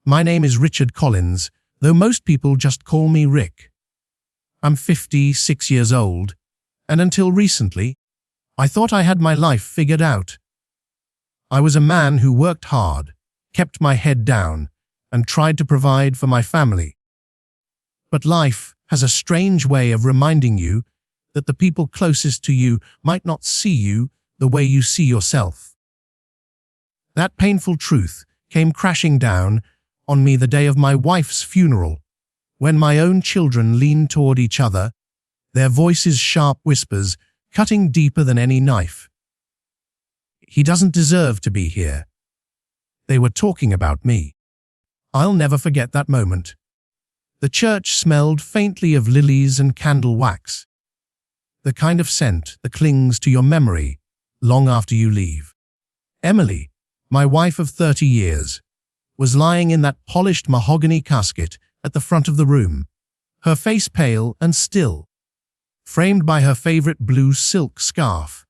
My name is Richard Collins, though most people just call me Rick. I'm 56 years old, and until recently, I thought I had my life figured out. I was a man who worked hard, kept my head down, and tried to provide for my family. But life has a strange way of reminding you that the people closest to you might not see you the way you see yourself. That painful truth came crashing down on me the day of my wife's funeral, when my own children leaned toward each other, their voices sharp whispers cutting deeper than any knife. He doesn't deserve to be here. They were talking about me. I'll never forget that moment. The church smelled faintly of lilies and candle wax, the kind of scent that clings to your memory long after you leave. Emily, my wife of 30 years, was lying in that polished mahogany casket at the front of the room, her face pale and still, framed by her favorite blue silk scarf.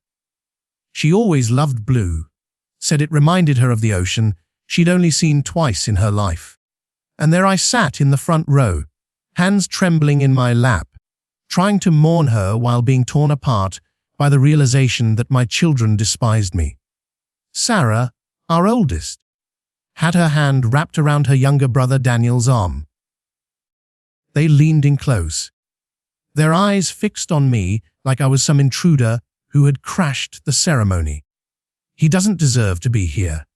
She always loved blue, said it reminded her of the ocean she'd only seen twice in her life. And there I sat in the front row, hands trembling in my lap, trying to mourn her while being torn apart by the realization that my children despised me. Sarah, our oldest, had her hand wrapped around her younger brother Daniel's arm. They leaned in close, their eyes fixed on me like I was some intruder who had crashed the ceremony. He doesn't deserve to be here.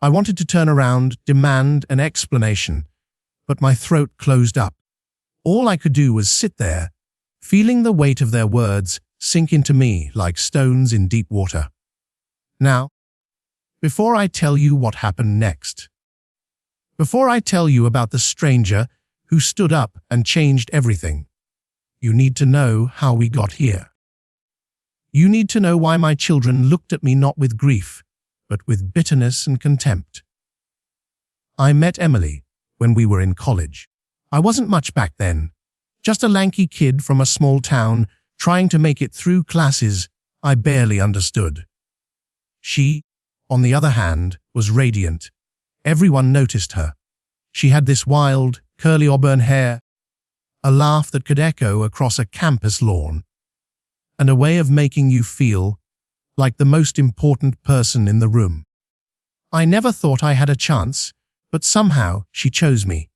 I wanted to turn around, demand an explanation, but my throat closed up. All I could do was sit there, feeling the weight of their words sink into me like stones in deep water. Now, before I tell you what happened next, before I tell you about the stranger who stood up and changed everything, you need to know how we got here. You need to know why my children looked at me not with grief, but with bitterness and contempt. I met Emily when we were in college. I wasn't much back then, just a lanky kid from a small town trying to make it through classes I barely understood. She, on the other hand, was radiant. Everyone noticed her. She had this wild, curly auburn hair, a laugh that could echo across a campus lawn, and a way of making you feel like the most important person in the room. I never thought I had a chance, but somehow she chose me.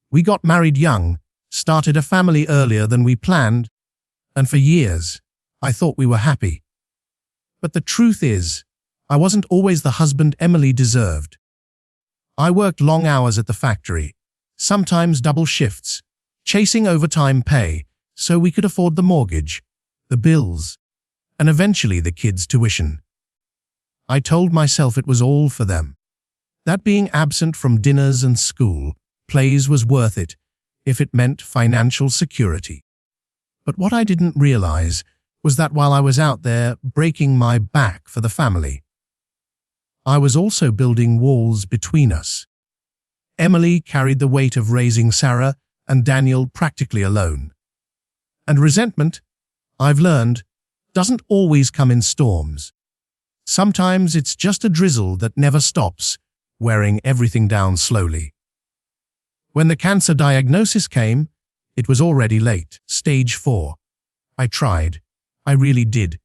We got married young, started a family earlier than we planned, and for years, I thought we were happy. But the truth is, I wasn't always the husband Emily deserved. I worked long hours at the factory, sometimes double shifts, chasing overtime pay so we could afford the mortgage, the bills, and eventually the kids' tuition. I told myself it was all for them, that being absent from dinners and school plays was worth it if it meant financial security. But what I didn't realize was that while I was out there breaking my back for the family, I was also building walls between us. Emily carried the weight of raising Sarah and Daniel practically alone. And resentment, I've learned, doesn't always come in storms. Sometimes it's just a drizzle that never stops, wearing everything down slowly. When the cancer diagnosis came, it was already late, stage 4. I tried, I really did,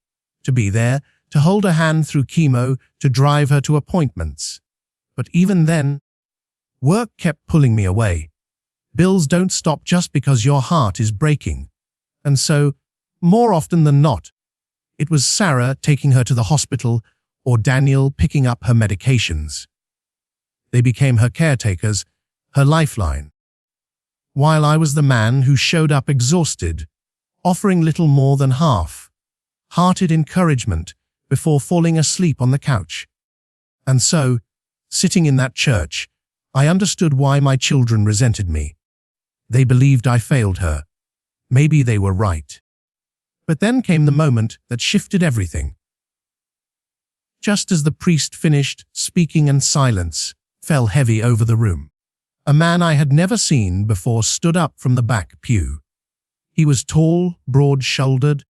to be there, to hold her hand through chemo, to drive her to appointments. But even then, work kept pulling me away. Bills don't stop just because your heart is breaking. And so, more often than not, it was Sarah taking her to the hospital or Daniel picking up her medications. They became her caretakers, her lifeline. While I was the man who showed up exhausted, offering little more than half-hearted encouragement before falling asleep on the couch. And so, sitting in that church, I understood why my children resented me. They believed I failed her. Maybe they were right. But then came the moment that shifted everything. Just as the priest finished speaking and silence fell heavy over the room, a man I had never seen before stood up from the back pew. He was tall, broad-shouldered,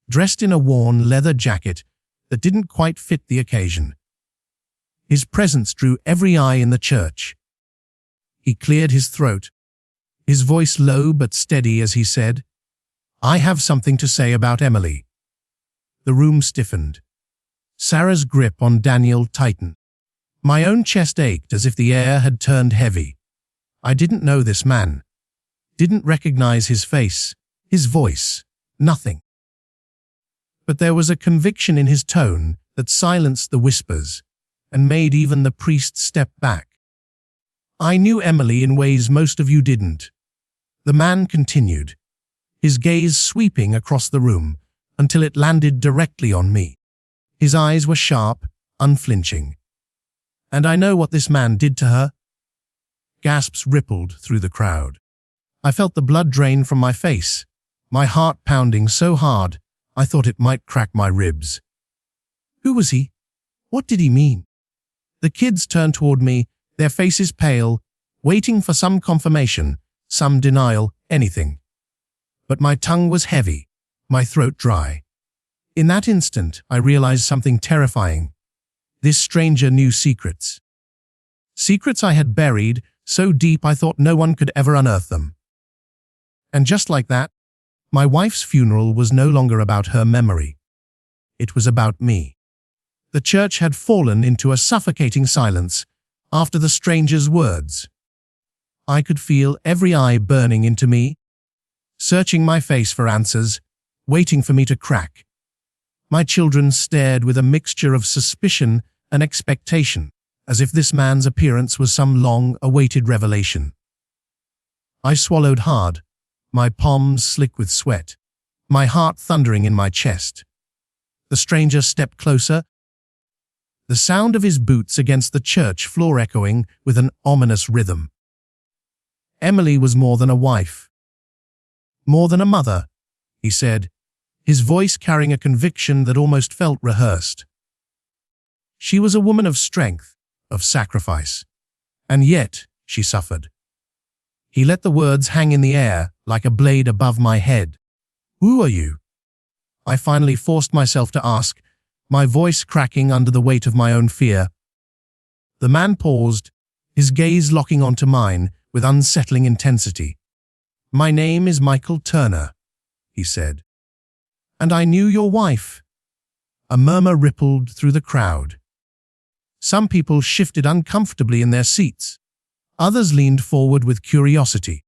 dressed in a worn leather jacket that didn't quite fit the occasion. His presence drew every eye in the church. He cleared his throat, his voice low but steady as he said, "I have something to say about Emily." The room stiffened. Sarah's grip on Daniel tightened. My own chest ached as if the air had turned heavy. I didn't know this man. Didn't recognize his face, his voice, nothing. But there was a conviction in his tone that silenced the whispers and made even the priest step back. "I knew Emily in ways most of you didn't," the man continued, his gaze sweeping across the room until it landed directly on me. His eyes were sharp, unflinching. "And I know what this man did to her." Gasps rippled through the crowd. I felt the blood drain from my face, my heart pounding so hard I thought it might crack my ribs. Who was he? What did he mean? The kids turned toward me, their faces pale, waiting for some confirmation, some denial, anything. But my tongue was heavy, my throat dry. In that instant, I realized something terrifying. This stranger knew secrets. Secrets I had buried so deep I thought no one could ever unearth them. And just like that, my wife's funeral was no longer about her memory. It was about me. The church had fallen into a suffocating silence after the stranger's words. I could feel every eye burning into me, searching my face for answers, waiting for me to crack. My children stared with a mixture of suspicion and expectation, as if this man's appearance was some long-awaited revelation. I swallowed hard, my palms slick with sweat, my heart thundering in my chest. The stranger stepped closer, the sound of his boots against the church floor echoing with an ominous rhythm. Emily was more than a wife. More than a mother, he said, his voice carrying a conviction that almost felt rehearsed. She was a woman of strength, of sacrifice, and yet she suffered. He let the words hang in the air like a blade above my head. "Who are you?" I finally forced myself to ask, my voice cracking under the weight of my own fear. The man paused, his gaze locking onto mine with unsettling intensity. "My name is Michael Turner," he said. "And I knew your wife." A murmur rippled through the crowd. Some people shifted uncomfortably in their seats. Others leaned forward with curiosity.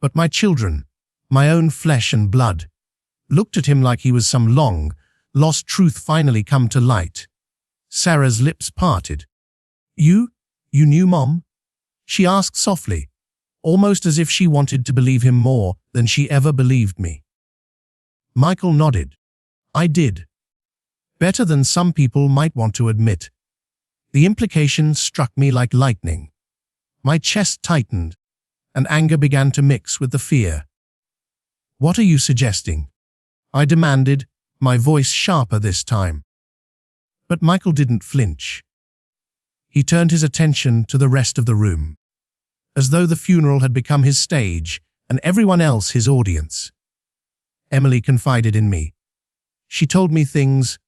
But my children, my own flesh and blood, looked at him like he was some long, lost truth finally come to light. Sarah's lips parted. You knew Mom?" she asked softly, almost as if she wanted to believe him more than she ever believed me. Michael nodded. "I did. Better than some people might want to admit." The implication struck me like lightning. My chest tightened, and anger began to mix with the fear. "What are you suggesting?" I demanded, my voice sharper this time. But Michael didn't flinch. He turned his attention to the rest of the room, as though the funeral had become his stage and everyone else his audience. Emily confided in me. She told me things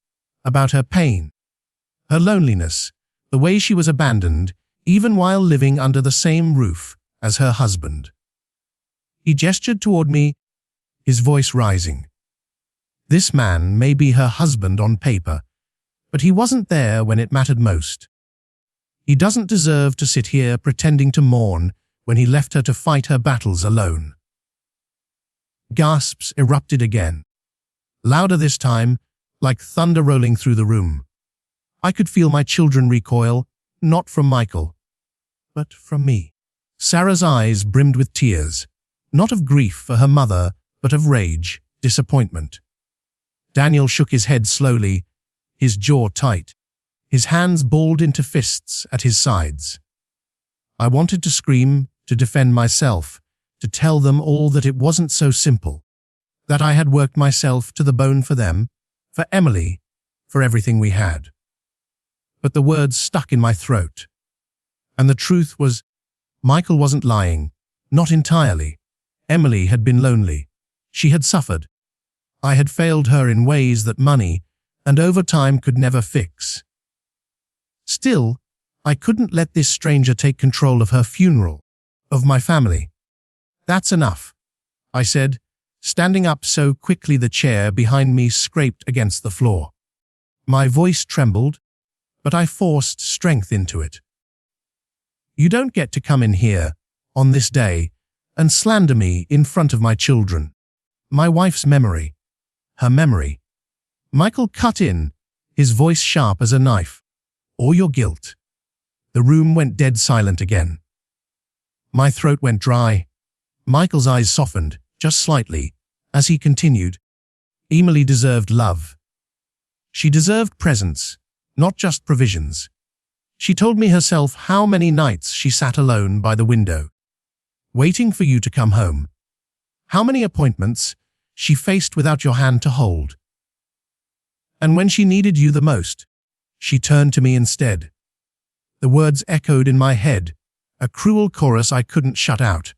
about her pain, her loneliness, the way she was abandoned, even while living under the same roof as her husband. He gestured toward me, his voice rising. This man may be her husband on paper, but he wasn't there when it mattered most. He doesn't deserve to sit here pretending to mourn when he left her to fight her battles alone. Gasps erupted again, louder this time, like thunder rolling through the room. I could feel my children recoil, not from Michael, but from me. Sarah's eyes brimmed with tears, not of grief for her mother, but of rage, disappointment. Daniel shook his head slowly, his jaw tight, his hands balled into fists at his sides. I wanted to scream, to defend myself, to tell them all that it wasn't so simple, that I had worked myself to the bone for them, for Emily, for everything we had. But the words stuck in my throat. And the truth was, Michael wasn't lying, not entirely. Emily had been lonely. She had suffered. I had failed her in ways that money and overtime could never fix. Still, I couldn't let this stranger take control of her funeral, of my family. That's enough, I said, standing up so quickly the chair behind me scraped against the floor. My voice trembled, but I forced strength into it. You don't get to come in here, on this day, and slander me in front of my children. My wife's memory. Her memory. Michael cut in, his voice sharp as a knife. Or your guilt. The room went dead silent again. My throat went dry. Michael's eyes softened, just slightly, as he continued. Emily deserved love. She deserved presence, not just provisions. She told me herself how many nights she sat alone by the window, waiting for you to come home. How many appointments she faced without your hand to hold. And when she needed you the most, she turned to me instead. The words echoed in my head, a cruel chorus I couldn't shut out.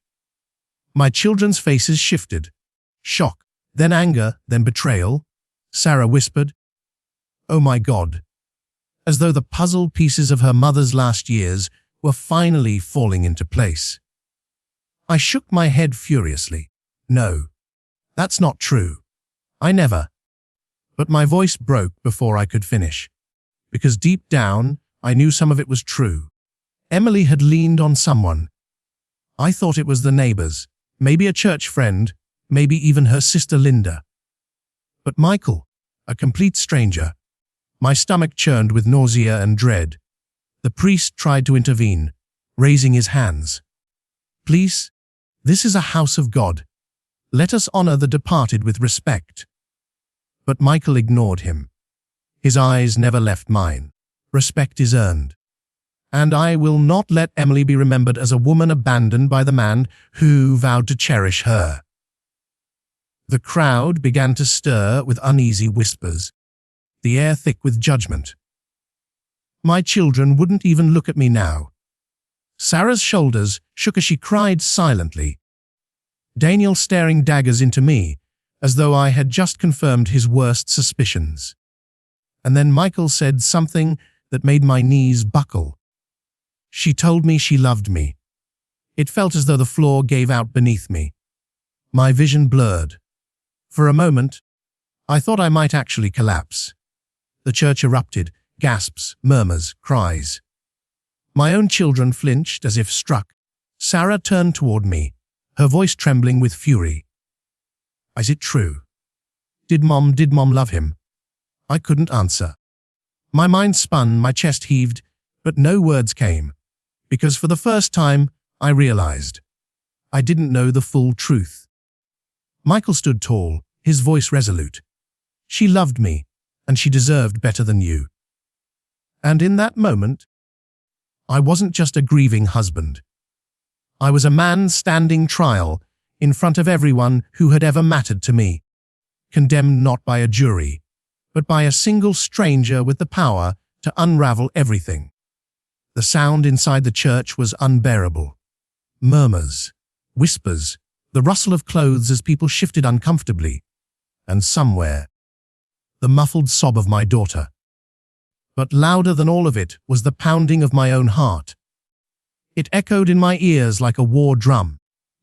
My children's faces shifted. Shock, then anger, then betrayal. Sarah whispered, "Oh my God," as though the puzzle pieces of her mother's last years were finally falling into place. I shook my head furiously. No, that's not true. I never. But my voice broke before I could finish, because deep down, I knew some of it was true. Emily had leaned on someone. I thought it was the neighbors, maybe a church friend, maybe even her sister Linda. But Michael, a complete stranger. My stomach churned with nausea and dread. The priest tried to intervene, raising his hands. "Please, this is a house of God. Let us honor the departed with respect." But Michael ignored him. His eyes never left mine. Respect is earned. And I will not let Emily be remembered as a woman abandoned by the man who vowed to cherish her. The crowd began to stir with uneasy whispers, the air thick with judgment. My children wouldn't even look at me now. Sarah's shoulders shook as she cried silently. Daniel staring daggers into me, as though I had just confirmed his worst suspicions. And then Michael said something that made my knees buckle. She told me she loved me. It felt as though the floor gave out beneath me. My vision blurred. For a moment, I thought I might actually collapse. The church erupted, gasps, murmurs, cries. My own children flinched as if struck. Sarah turned toward me, her voice trembling with fury. Is it true? Did Mom love him? I couldn't answer. My mind spun, my chest heaved, but no words came, because for the first time, I realized. I didn't know the full truth. Michael stood tall, his voice resolute. She loved me, and she deserved better than you. And in that moment, I wasn't just a grieving husband. I was a man standing trial in front of everyone who had ever mattered to me, condemned not by a jury, but by a single stranger with the power to unravel everything. The sound inside the church was unbearable. Murmurs, whispers, the rustle of clothes as people shifted uncomfortably, and somewhere, the muffled sob of my daughter. But louder than all of it was the pounding of my own heart. It echoed in my ears like a war drum,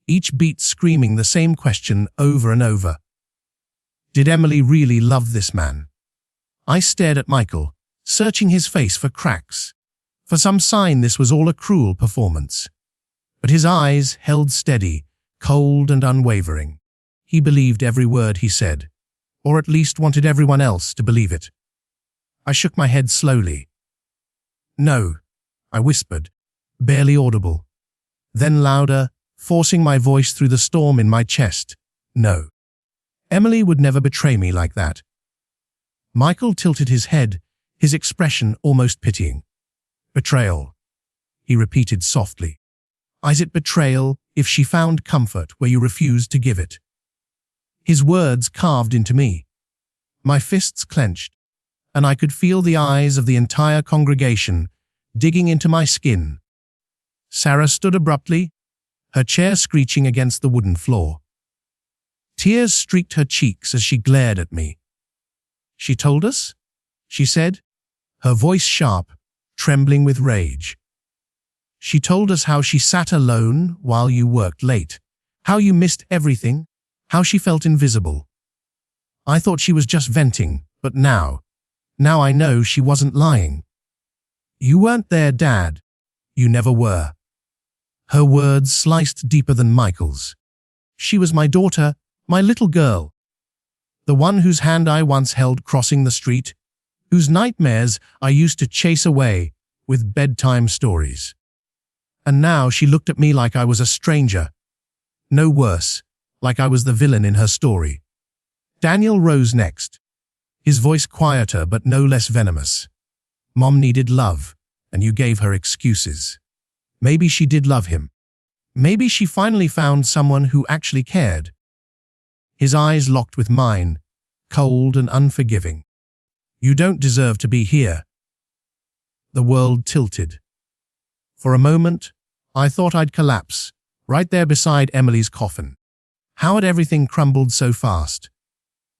each beat screaming the same question over and over. Did Emily really love this man? I stared at Michael, searching his face for cracks, for some sign this was all a cruel performance. But his eyes held steady, cold and unwavering. He believed every word he said, or at least wanted everyone else to believe it. I shook my head slowly. No, I whispered, barely audible. Then louder, forcing my voice through the storm in my chest. No. Emily would never betray me like that. Michael tilted his head, his expression almost pitying. Betrayal, he repeated softly. Is it betrayal if she found comfort where you refused to give it? His words carved into me. My fists clenched, and I could feel the eyes of the entire congregation digging into my skin. Sarah stood abruptly, her chair screeching against the wooden floor. Tears streaked her cheeks as she glared at me. She told us? She said, her voice sharp, trembling with rage. She told us how she sat alone while you worked late, how you missed everything, how she felt invisible. I thought she was just venting, but now I know she wasn't lying. You weren't there, Dad. You never were. Her words sliced deeper than Michael's. She was my daughter, my little girl. The one whose hand I once held crossing the street, whose nightmares I used to chase away with bedtime stories. And now she looked at me like I was a stranger. No worse, like I was the villain in her story. Daniel rose next, his voice quieter but no less venomous. Mom needed love, and you gave her excuses. Maybe she did love him. Maybe she finally found someone who actually cared. His eyes locked with mine, cold and unforgiving. You don't deserve to be here. The world tilted. For a moment, I thought I'd collapse, right there beside Emily's coffin. How had everything crumbled so fast?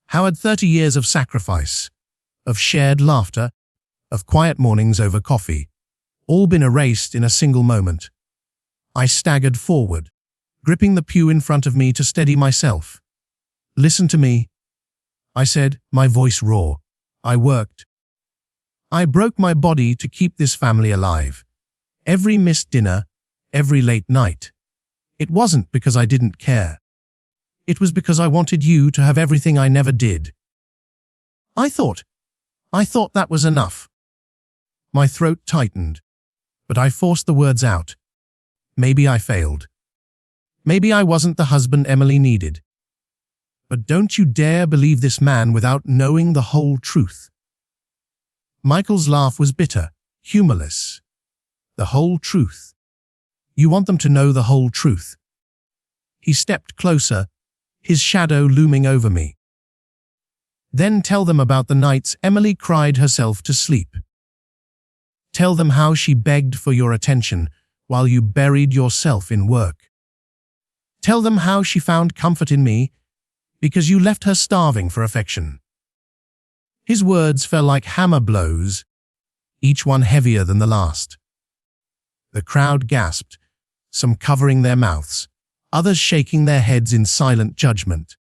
How had 30 years of sacrifice, of shared laughter, of quiet mornings over coffee, all been erased in a single moment? I staggered forward, gripping the pew in front of me to steady myself. Listen to me, I said, my voice raw. I worked. I broke my body to keep this family alive. Every missed dinner, every late night. It wasn't because I didn't care. It was because I wanted you to have everything I never did. I thought that was enough. My throat tightened, but I forced the words out. Maybe I failed. Maybe I wasn't the husband Emily needed. But don't you dare believe this man without knowing the whole truth. Michael's laugh was bitter, humorless. The whole truth. You want them to know the whole truth. He stepped closer, his shadow looming over me. Then tell them about the nights Emily cried herself to sleep. Tell them how she begged for your attention while you buried yourself in work. Tell them how she found comfort in me because you left her starving for affection. His words fell like hammer blows, each one heavier than the last. The crowd gasped, some covering their mouths, others shaking their heads in silent judgment.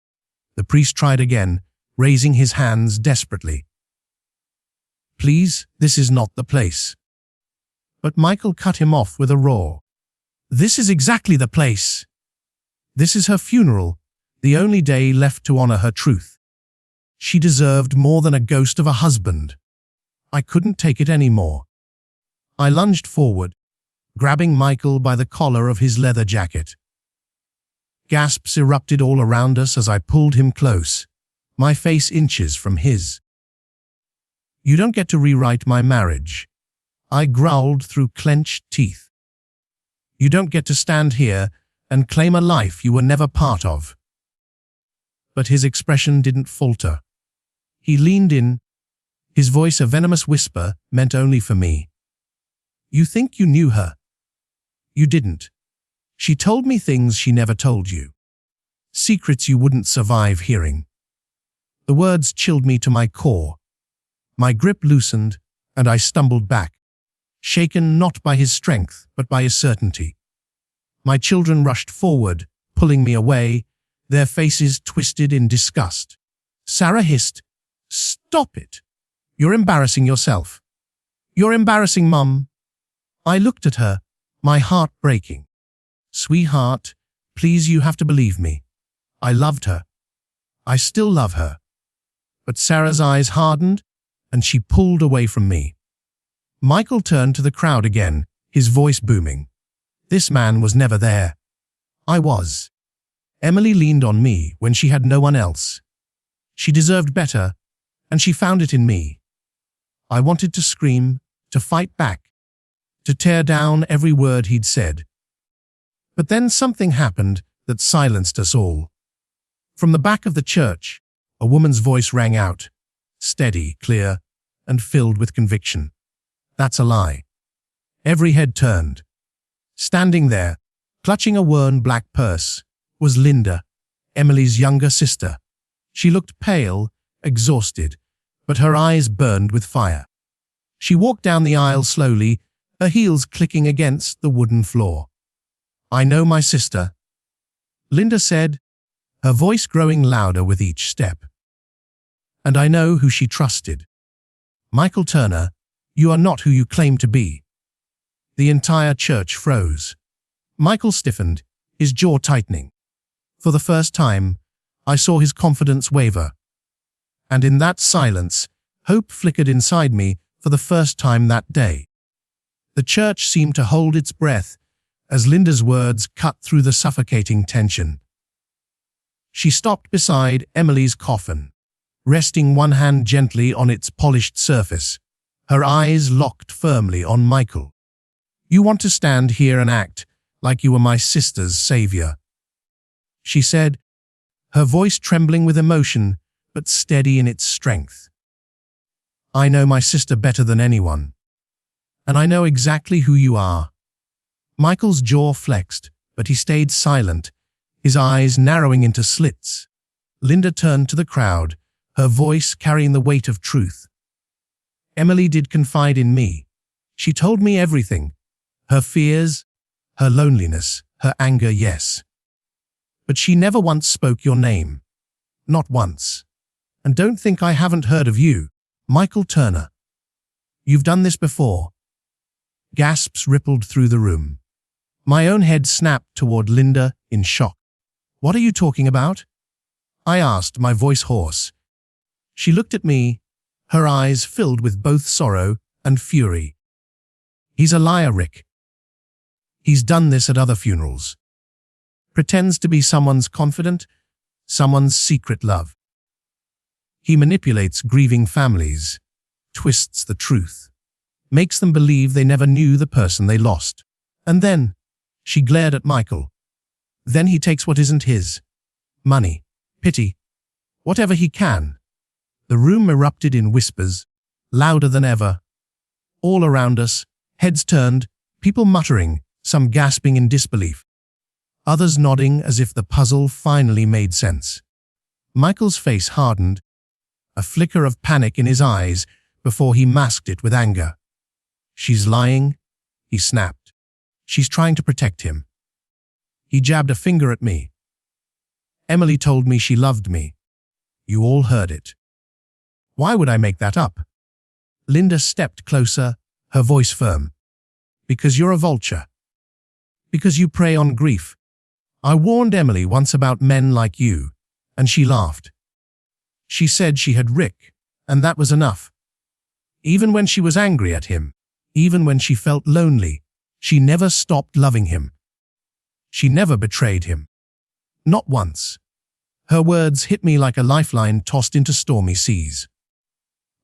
The priest tried again, raising his hands desperately. Please, this is not the place. But Michael cut him off with a roar. This is exactly the place. This is her funeral, the only day left to honor her truth. She deserved more than a ghost of a husband. I couldn't take it anymore. I lunged forward, grabbing Michael by the collar of his leather jacket. Gasps erupted all around us as I pulled him close, my face inches from his. You don't get to rewrite my marriage, I growled through clenched teeth. You don't get to stand here and claim a life you were never part of. But his expression didn't falter. He leaned in, his voice a venomous whisper meant only for me. You think you knew her? You didn't. She told me things she never told you. Secrets you wouldn't survive hearing. The words chilled me to my core. My grip loosened, and I stumbled back, shaken not by his strength, but by his certainty. My children rushed forward, pulling me away, their faces twisted in disgust. Sarah hissed, "Stop it! You're embarrassing yourself. You're embarrassing Mum." I looked at her, my heart breaking. Sweetheart, please, you have to believe me. I loved her. I still love her. But Sarah's eyes hardened, and she pulled away from me. Michael turned to the crowd again, his voice booming. This man was never there. I was. Emily leaned on me when she had no one else. She deserved better, and she found it in me. I wanted to scream, to fight back, to tear down every word he'd said. But then something happened that silenced us all. From the back of the church, a woman's voice rang out, steady, clear, and filled with conviction. That's a lie. Every head turned. Standing there, clutching a worn black purse, was Linda, Emily's younger sister. She looked pale, exhausted, but her eyes burned with fire. She walked down the aisle slowly, her heels clicking against the wooden floor. "I know my sister," Linda said, her voice growing louder with each step. "And I know who she trusted. Michael Turner, you are not who you claim to be." The entire church froze. Michael stiffened, his jaw tightening. For the first time, I saw his confidence waver. And in that silence, hope flickered inside me for the first time that day. The church seemed to hold its breath as Linda's words cut through the suffocating tension. She stopped beside Emily's coffin, resting one hand gently on its polished surface, her eyes locked firmly on Michael. "You want to stand here and act like you were my sister's savior," she said, her voice trembling with emotion but steady in its strength. "I know my sister better than anyone, and I know exactly who you are." Michael's jaw flexed, but he stayed silent, his eyes narrowing into slits. Linda turned to the crowd, her voice carrying the weight of truth. "Emily did confide in me. She told me everything. Her fears, her loneliness, her anger, yes. But she never once spoke your name. Not once. And don't think I haven't heard of you, Michael Turner. You've done this before." Gasps rippled through the room. My own head snapped toward Linda in shock. "What are you talking about?" I asked, my voice hoarse. She looked at me, her eyes filled with both sorrow and fury. "He's a liar, Rick. He's done this at other funerals. Pretends to be someone's confidant, someone's secret love. He manipulates grieving families, twists the truth, makes them believe they never knew the person they lost. And then," she glared at Michael, "then he takes what isn't his. Money, pity, whatever he can." The room erupted in whispers, louder than ever. All around us, heads turned, people muttering, some gasping in disbelief, others nodding as if the puzzle finally made sense. Michael's face hardened, a flicker of panic in his eyes before he masked it with anger. "She's lying," he snapped. "She's trying to protect him." He jabbed a finger at me. "Emily told me she loved me. You all heard it. Why would I make that up?" Linda stepped closer, her voice firm. "Because you're a vulture. Because you prey on grief. I warned Emily once about men like you, and she laughed. She said she had Rick, and that was enough. Even when she was angry at him, even when she felt lonely, she never stopped loving him. She never betrayed him. Not once." Her words hit me like a lifeline tossed into stormy seas.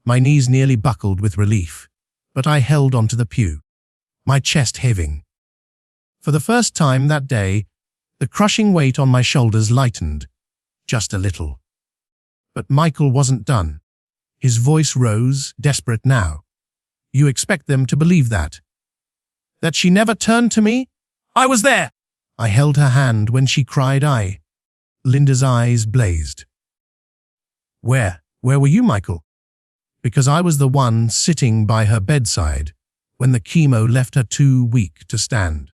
My knees nearly buckled with relief, but I held onto the pew, my chest heaving. For the first time that day, the crushing weight on my shoulders lightened, just a little. But Michael wasn't done. His voice rose, desperate now. "You expect them to believe that? That she never turned to me? I was there!" I held her hand when she cried "I." Linda's eyes blazed. Where were you, Michael?" "Because I was the one sitting by her bedside when the chemo left her too weak to stand.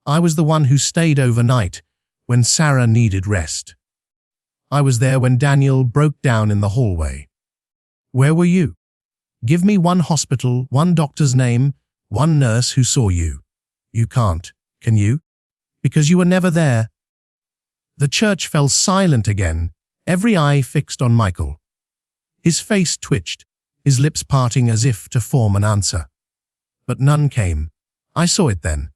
I was the one who stayed overnight when Sarah needed rest. I was there when Daniel broke down in the hallway. Where were you? Give me one hospital, one doctor's name, one nurse who saw you. You can't, can you? Because you were never there." The church fell silent again, every eye fixed on Michael. His face twitched, his lips parting as if to form an answer. But none came. I saw it then.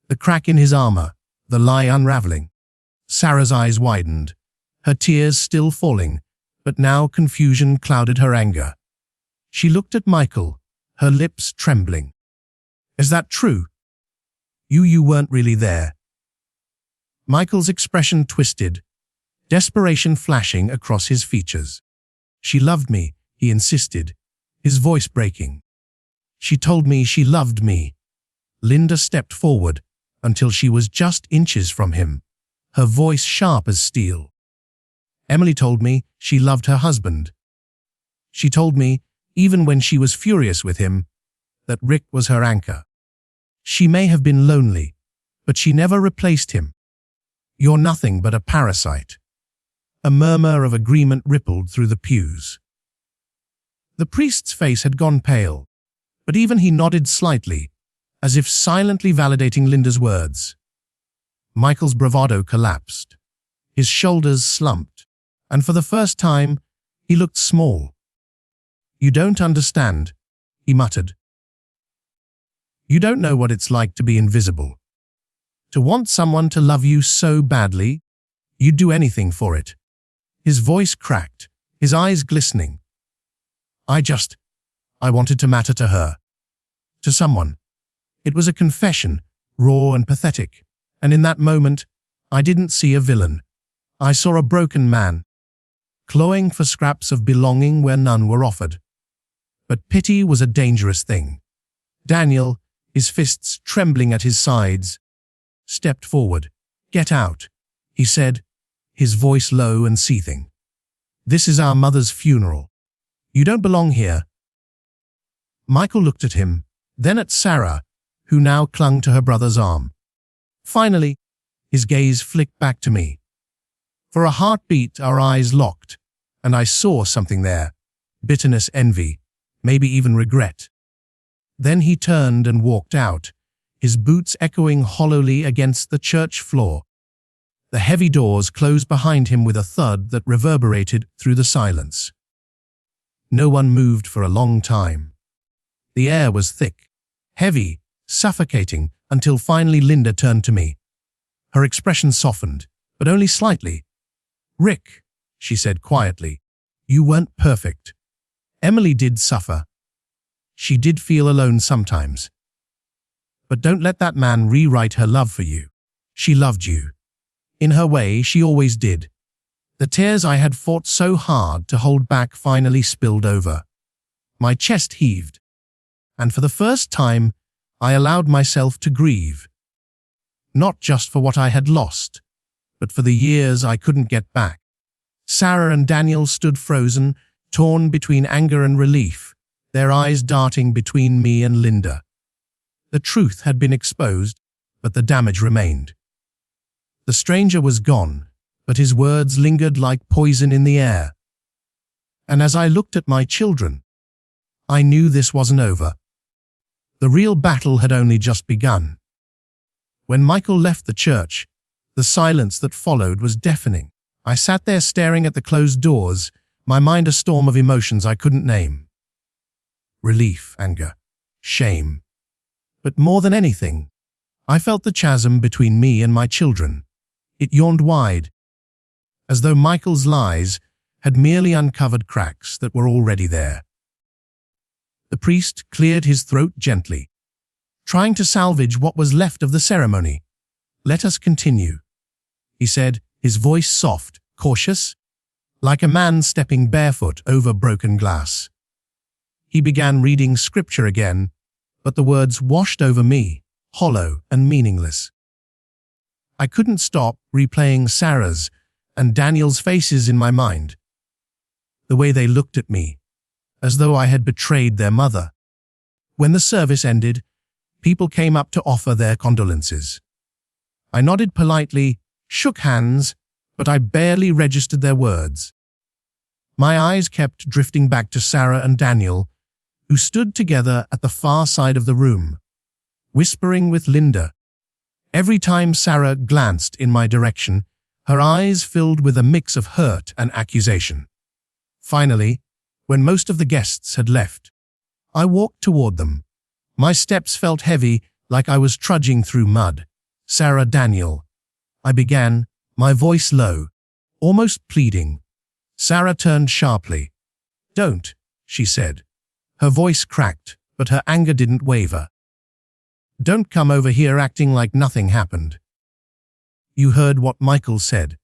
The crack in his armor, the lie unraveling. Sarah's eyes widened, her tears still falling, but now confusion clouded her anger. She looked at Michael, her lips trembling. "Is that true? You weren't really there?" Michael's expression twisted, desperation flashing across his features. "She loved me," he insisted, his voice breaking. "She told me she loved me." Linda stepped forward until she was just inches from him, her voice sharp as steel. "Emily told me she loved her husband. She told me, even when she was furious with him, that Rick was her anchor. She may have been lonely, but she never replaced him. "You're nothing but a parasite." A murmur of agreement rippled through the pews. The priest's face had gone pale, but even he nodded slightly, as if silently validating Linda's words. Michael's bravado collapsed. His shoulders slumped, and for the first time, he looked small. "You don't understand," he muttered. "You don't know what it's like to be invisible. To want someone to love you so badly, you'd do anything for it." His voice cracked, his eyes glistening. I wanted to matter to her. To someone. It was a confession, raw and pathetic, and in that moment, I didn't see a villain. I saw a broken man, clawing for scraps of belonging where none were offered. But pity was a dangerous thing. Daniel, his fists trembling at his sides, stepped forward. "Get out," he said, his voice low and seething. "This is our mother's funeral. You don't belong here." Michael looked at him, then at Sarah, who now clung to her brother's arm. Finally, his gaze flicked back to me. For a heartbeat, our eyes locked, and I saw something there. Bitterness, envy, maybe even regret. Then he turned and walked out, his boots echoing hollowly against the church floor. The heavy doors closed behind him with a thud that reverberated through the silence. No one moved for a long time. The air was thick, heavy, suffocating, until finally Linda turned to me. Her expression softened, but only slightly. "Rick," she said quietly, "you weren't perfect. Emily did suffer. She did feel alone sometimes. But don't let that man rewrite her love for you. She loved you. In her way, she always did." The tears I had fought so hard to hold back finally spilled over. My chest heaved, and for the first time, I allowed myself to grieve. Not just for what I had lost, but for the years I couldn't get back. Sarah and Daniel stood frozen, torn between anger and relief, their eyes darting between me and Linda. The truth had been exposed, but the damage remained. The stranger was gone, but his words lingered like poison in the air. And as I looked at my children, I knew this wasn't over. The real battle had only just begun. When Michael left the church, the silence that followed was deafening. I sat there staring at the closed doors, my mind a storm of emotions I couldn't name. Relief, anger, shame. But more than anything, I felt the chasm between me and my children. It yawned wide, as though Michael's lies had merely uncovered cracks that were already there. The priest cleared his throat gently, trying to salvage what was left of the ceremony. "Let us continue," he said, his voice soft, cautious, like a man stepping barefoot over broken glass. He began reading scripture again, but the words washed over me, hollow and meaningless. I couldn't stop replaying Sarah's and Daniel's faces in my mind. The way they looked at me, as though I had betrayed their mother. When the service ended, people came up to offer their condolences. I nodded politely, shook hands, but I barely registered their words. My eyes kept drifting back to Sarah and Daniel, who stood together at the far side of the room, whispering with Linda. Every time Sarah glanced in my direction, her eyes filled with a mix of hurt and accusation. Finally, when most of the guests had left, I walked toward them. My steps felt heavy, like I was trudging through mud. "Sarah, Daniel," I began, my voice low, almost pleading. Sarah turned sharply. "Don't," she said. Her voice cracked, but her anger didn't waver. "Don't come over here acting like nothing happened. You heard what Michael said.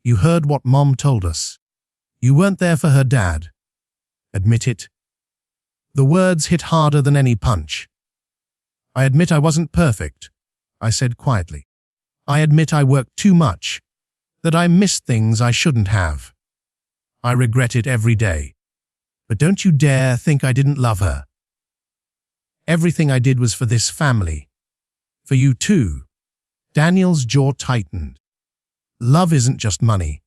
You heard what Mom told us. You weren't there for her dad. Admit it." The words hit harder than any punch. "I admit I wasn't perfect," I said quietly. "I admit I worked too much, that I missed things I shouldn't have. I regret it every day. But don't you dare think I didn't love her." Everything I did was for this family. For you too. Daniel's jaw tightened. Love isn't just money.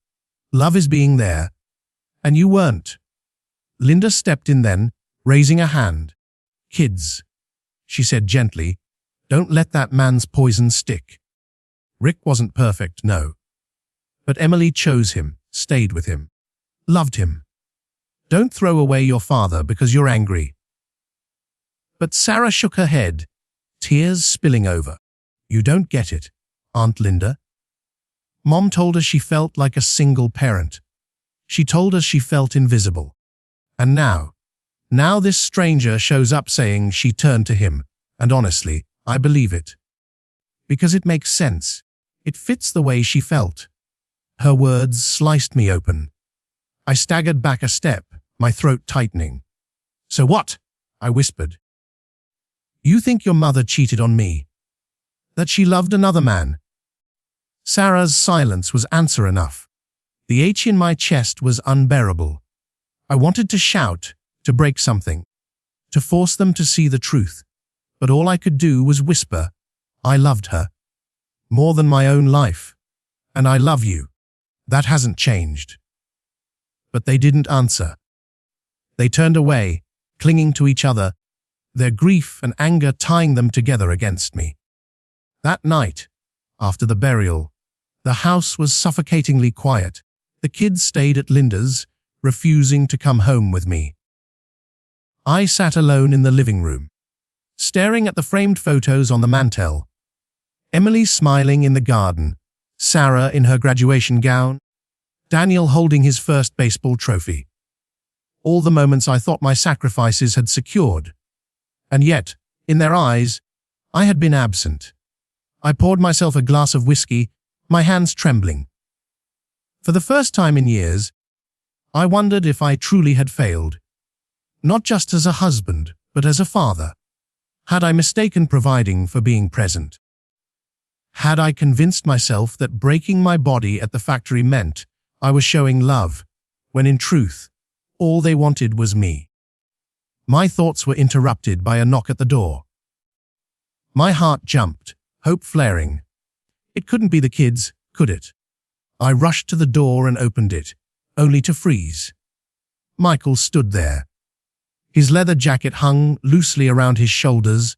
Love is being there. And you weren't. Linda stepped in then, raising a hand. Kids, she said gently, don't let that man's poison stick. Rick wasn't perfect, no. But Emily chose him, stayed with him, loved him. Don't throw away your father because you're angry. But Sarah shook her head, tears spilling over. You don't get it, Aunt Linda. Mom told us she felt like a single parent. She told us she felt invisible. And now this stranger shows up saying she turned to him, and honestly, I believe it. Because it makes sense. It fits the way she felt. Her words sliced me open. I staggered back a step, my throat tightening. So what? I whispered. You think your mother cheated on me? That she loved another man? Sarah's silence was answer enough. The ache in my chest was unbearable. I wanted to shout, to break something, to force them to see the truth. But all I could do was whisper, I loved her. More than my own life. And I love you. That hasn't changed. But they didn't answer. They turned away, clinging to each other, their grief and anger tying them together against me. That night, after the burial, the house was suffocatingly quiet. The kids stayed at Linda's, refusing to come home with me. I sat alone in the living room, staring at the framed photos on the mantel. Emily smiling in the garden, Sarah in her graduation gown, Daniel holding his first baseball trophy. All the moments I thought my sacrifices had secured. And yet, in their eyes, I had been absent. I poured myself a glass of whiskey, my hands trembling. For the first time in years, I wondered if I truly had failed. Not just as a husband, but as a father. Had I mistaken providing for being present? Had I convinced myself that breaking my body at the factory meant I was showing love, when in truth, all they wanted was me? My thoughts were interrupted by a knock at the door. My heart jumped, hope flaring. It couldn't be the kids, could it? I rushed to the door and opened it, only to freeze. Michael stood there. His leather jacket hung loosely around his shoulders,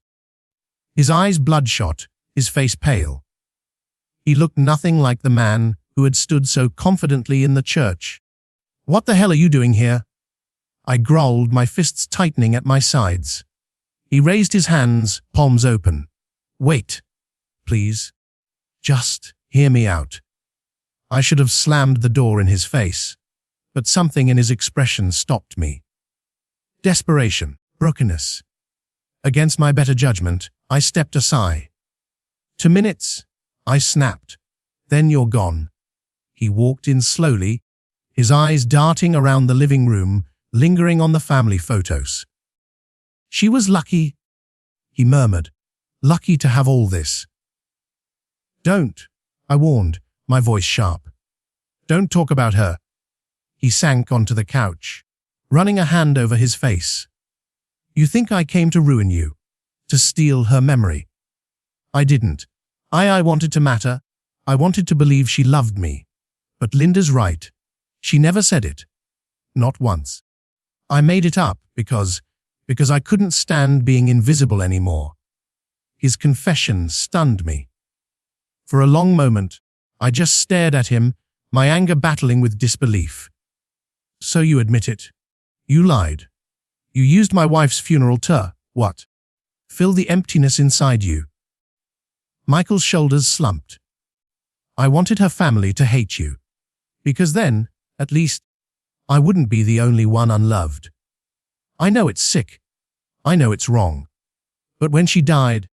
his eyes bloodshot, his face pale. He looked nothing like the man who had stood so confidently in the church. What the hell are you doing here? I growled, my fists tightening at my sides. He raised his hands, palms open. Wait, please. Just hear me out. I should have slammed the door in his face, but something in his expression stopped me. Desperation, brokenness. Against my better judgment, I stepped aside. 2 minutes, I snapped. Then you're gone. He walked in slowly, his eyes darting around the living room, lingering on the family photos. She was lucky, he murmured, lucky to have all this. Don't, I warned, my voice sharp. Don't talk about her. He sank onto the couch, running a hand over his face. You think I came to ruin you, to steal her memory? I didn't. I wanted to matter. I wanted to believe she loved me. But Linda's right. She never said it. Not once. I made it up because I couldn't stand being invisible anymore. His confession stunned me. For a long moment, I just stared at him, my anger battling with disbelief. So you admit it. You lied. You used my wife's funeral to, what? Fill the emptiness inside you. Michael's shoulders slumped. I wanted her family to hate you. Because then, at least, I wouldn't be the only one unloved. I know it's sick. I know it's wrong. But when she died,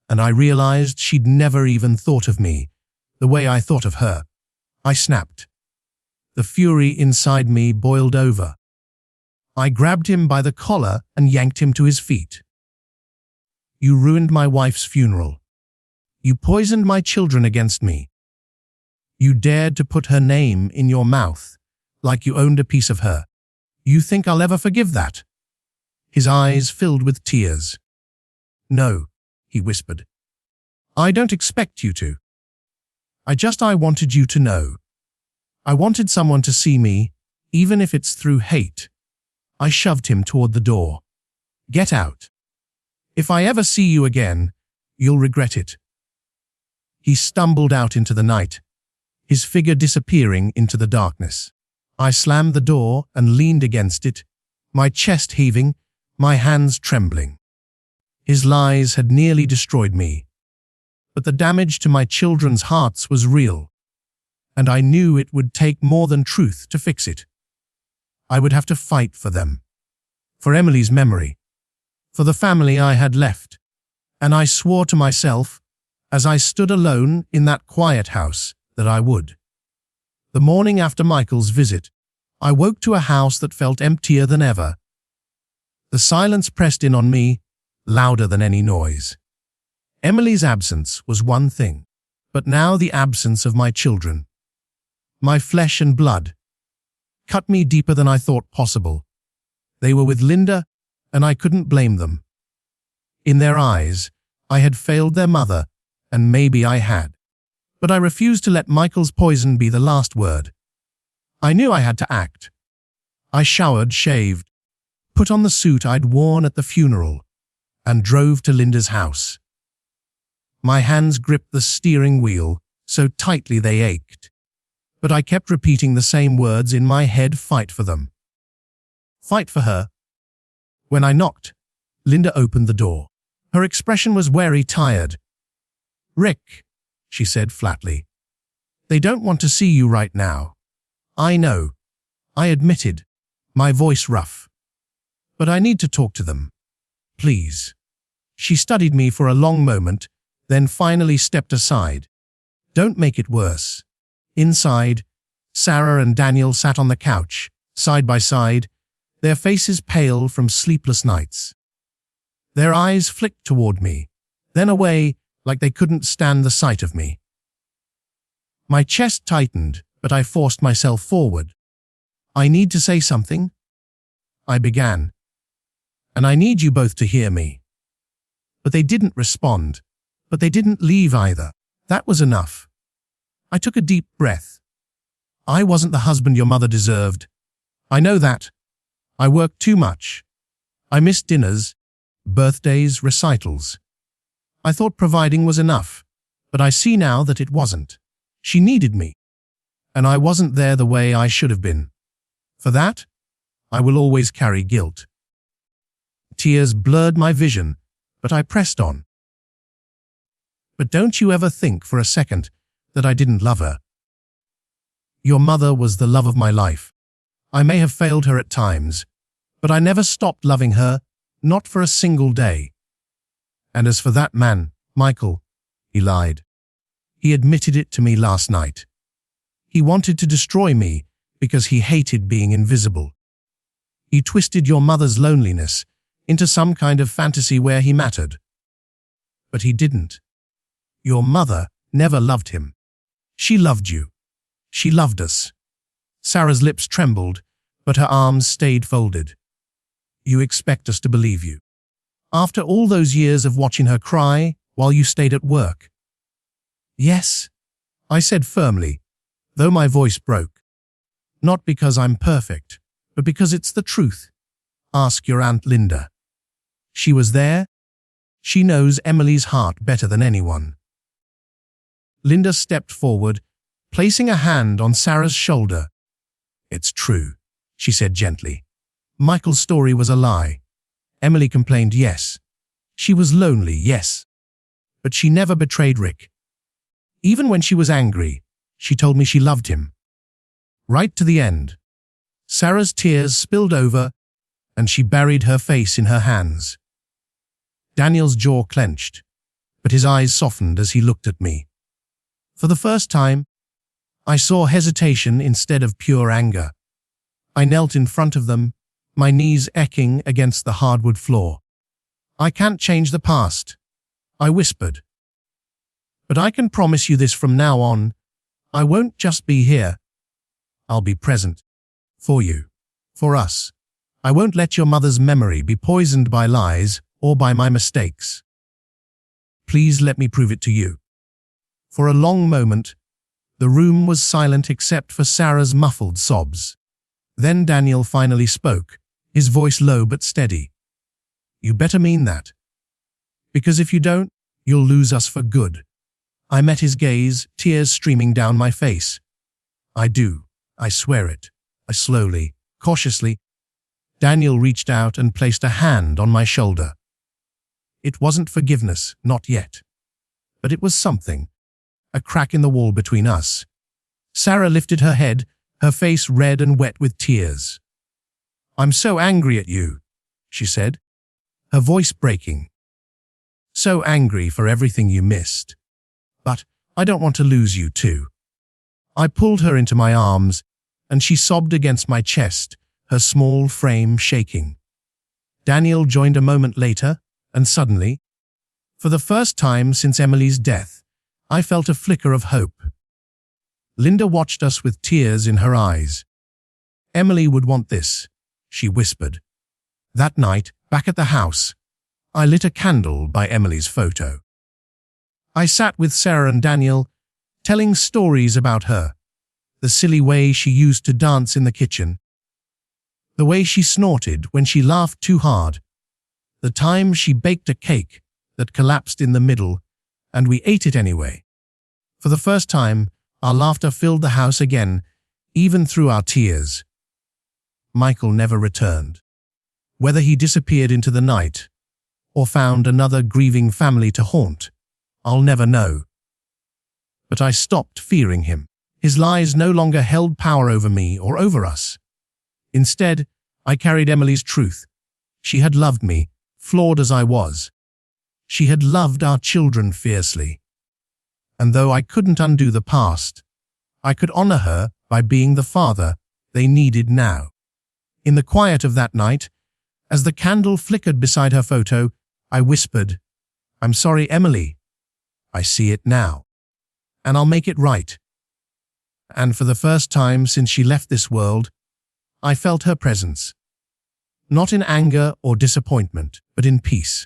and I realized she'd never even thought of me, the way I thought of her, I snapped. The fury inside me boiled over. I grabbed him by the collar and yanked him to his feet. You ruined my wife's funeral. You poisoned my children against me. You dared to put her name in your mouth, like you owned a piece of her. You think I'll ever forgive that? His eyes filled with tears. No, he whispered. I don't expect you to. I wanted you to know. I wanted someone to see me, even if it's through hate. I shoved him toward the door. Get out. If I ever see you again, you'll regret it. He stumbled out into the night, his figure disappearing into the darkness. I slammed the door and leaned against it, my chest heaving, my hands trembling. His lies had nearly destroyed me. But the damage to my children's hearts was real, and I knew it would take more than truth to fix it. I would have to fight for them, for Emily's memory, for the family I had left, and I swore to myself, as I stood alone in that quiet house, that I would. The morning after Michael's visit, I woke to a house that felt emptier than ever. The silence pressed in on me, louder than any noise. Emily's absence was one thing, but now the absence of my children, my flesh and blood, cut me deeper than I thought possible. They were with Linda, and I couldn't blame them. In their eyes, I had failed their mother, and maybe I had. But I refused to let Michael's poison be the last word. I knew I had to act. I showered, shaved, put on the suit I'd worn at the funeral, and drove to Linda's house. My hands gripped the steering wheel so tightly they ached, but I kept repeating the same words in my head: fight for them. Fight for her. When I knocked, Linda opened the door. Her expression was very tired. Rick, she said flatly, they don't want to see you right now. I know, I admitted, my voice rough. But I need to talk to them. Please. She studied me for a long moment, then finally stepped aside. Don't make it worse. Inside, Sarah and Daniel sat on the couch, side by side, their faces pale from sleepless nights. Their eyes flicked toward me, then away, like they couldn't stand the sight of me. My chest tightened, but I forced myself forward. I need to say something, I began, and I need you both to hear me. But they didn't respond, but they didn't leave either. That was enough. I took a deep breath. I wasn't the husband your mother deserved. I know that. I worked too much. I missed dinners, birthdays, recitals. I thought providing was enough, but I see now that it wasn't. She needed me, and I wasn't there the way I should have been. For that, I will always carry guilt. Tears blurred my vision, but I pressed on. But don't you ever think for a second that I didn't love her. Your mother was the love of my life. I may have failed her at times, but I never stopped loving her, not for a single day. And as for that man, Michael, he lied. He admitted it to me last night. He wanted to destroy me because he hated being invisible. He twisted your mother's loneliness into some kind of fantasy where he mattered. But he didn't. Your mother never loved him. She loved you. She loved us. Sarah's lips trembled, but her arms stayed folded. You expect us to believe you. After all those years of watching her cry while you stayed at work. Yes, I said firmly, though my voice broke. Not because I'm perfect, but because it's the truth. Ask your Aunt Linda. She was there. She knows Emily's heart better than anyone. Linda stepped forward, placing a hand on Sarah's shoulder. It's true, she said gently. Michael's story was a lie. Emily complained, yes. She was lonely, yes. But she never betrayed Rick. Even when she was angry, she told me she loved him. Right to the end. Sarah's tears spilled over, and she buried her face in her hands. Daniel's jaw clenched, but his eyes softened as he looked at me. For the first time, I saw hesitation instead of pure anger. I knelt in front of them, my knees echoing against the hardwood floor. I can't change the past, I whispered. But I can promise you this from now on, I won't just be here. I'll be present. For you. For us. I won't let your mother's memory be poisoned by lies or by my mistakes. Please let me prove it to you. For a long moment, the room was silent except for Sarah's muffled sobs. Then Daniel finally spoke, his voice low but steady. You better mean that. Because if you don't, you'll lose us for good. I met his gaze, tears streaming down my face. I do. I swear it. I slowly, cautiously. Daniel reached out and placed a hand on my shoulder. It wasn't forgiveness, not yet. But it was something. A crack in the wall between us. Sarah lifted her head, her face red and wet with tears. I'm so angry at you, she said, her voice breaking. So angry for everything you missed. But I don't want to lose you too. I pulled her into my arms, and she sobbed against my chest, her small frame shaking. Daniel joined a moment later, and suddenly, for the first time since Emily's death, I felt a flicker of hope. Linda watched us with tears in her eyes. Emily would want this, she whispered. That night, back at the house, I lit a candle by Emily's photo. I sat with Sarah and Daniel, telling stories about her, the silly way she used to dance in the kitchen, the way she snorted when she laughed too hard, the time she baked a cake that collapsed in the middle, and we ate it anyway. For the first time, our laughter filled the house again, even through our tears. Michael never returned. Whether he disappeared into the night, or found another grieving family to haunt, I'll never know. But I stopped fearing him. His lies no longer held power over me or over us. Instead, I carried Emily's truth. She had loved me, flawed as I was. She had loved our children fiercely. And though I couldn't undo the past, I could honor her by being the father they needed now. In the quiet of that night, as the candle flickered beside her photo, I whispered, I'm sorry, Emily. I see it now. And I'll make it right. And for the first time since she left this world, I felt her presence. Not in anger or disappointment, but in peace.